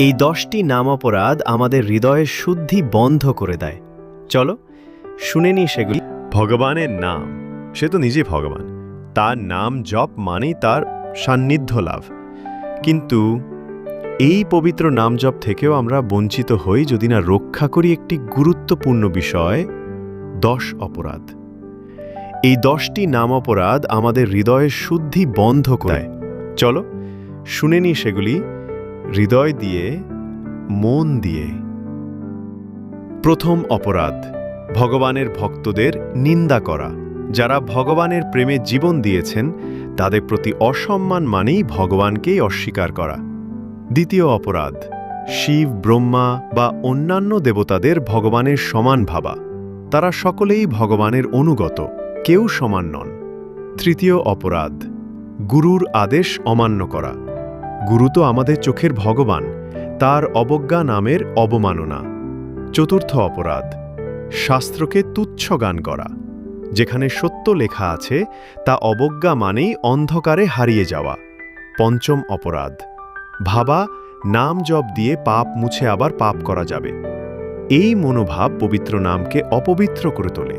এই 10টি নাম অপরাধ আমাদের হৃদয়ের শুদ্ধি বন্ধ করে দেয়। চলো শুনে নিই সেগুলি। ভগবানের নাম, সে তো নিজে ভগবান, তার নাম জপ মানেই তার সান্নিধ্য লাভ। কিন্তু এই পবিত্র নাম জপ থেকেও আমরা বঞ্চিত হই যদি না রক্ষা করি একটি গুরুত্বপূর্ণ বিষয়, 10 অপরাধ। এই 10টি নাম অপরাধ আমাদের হৃদয়ের শুদ্ধি বন্ধ করে দেয়। চলো শুনে নিই সেগুলি হৃদয় দিয়ে, মন দিয়ে। প্রথম অপরাধ, ভগবানের ভক্তদের নিন্দা করা। যারা ভগবানের প্রেমে জীবন দিয়েছেন তাদের প্রতি অসম্মান মানেই ভগবানকেই অস্বীকার করা। দ্বিতীয় অপরাধ, শিব, ব্রহ্মা বা অন্যান্য দেবতাদের ভগবানের সমান ভাবা। তারা সকলেই ভগবানের অনুগত, কেউ সমান নন। তৃতীয় অপরাধ, গুরুর আদেশ অমান্য করা। গুরু তো আমাদের চোখের ভগবান, তার অবজ্ঞা নামের অবমাননা। চতুর্থ অপরাধ, শাস্ত্রকে তুচ্ছ জ্ঞান করা। যেখানে সত্য লেখা আছে তা অবজ্ঞা মানেই অন্ধকারে হারিয়ে যাওয়া। পঞ্চম অপরাধ, ভাবা নাম জপ দিয়ে পাপ মুছে আবার পাপ করা যাবে। এই মনোভাব পবিত্র নামকে অপবিত্র করে তোলে।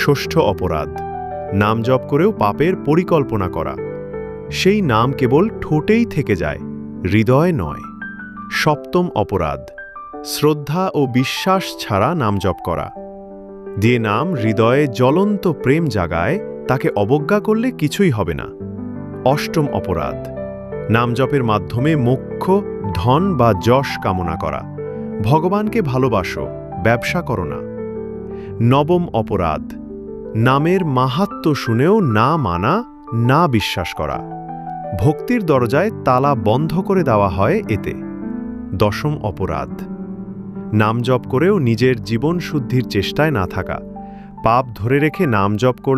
ষষ্ঠ অপরাধ, নাম জপ করেও পাপের পরিকল্পনা করা। সেই নাম কেবল ঠোঁটেই থেকে যায়, হৃদয় নয়। সপ্তম অপরাধ, শ্রদ্ধা ও বিশ্বাস ছাড়া নাম জপ করা। যে নাম হৃদয়ে জ্বলন্ত প্রেম জাগায় তাকে অবজ্ঞা করলে কিছুই হবে না। অষ্টম অপরাধ, নাম জপের মাধ্যমে মোক্ষ, ধন বা যশ কামনা করা। ভগবানকে ভালোবাসো, ব্যবসা করো না। নবম অপরাধ, নামের মাহাত্ম্য শুনেও না মানা, না বিশ্বাস করা। ভক্তির দরজায় তালা বন্ধ করে দেওয়া হয় এতে। দশম অপরাধ, নাম জপ করেও নিজের জীবন শুদ্ধির চেষ্টায় না থাকা। পাপ ধরে রেখে নাম জপ করলে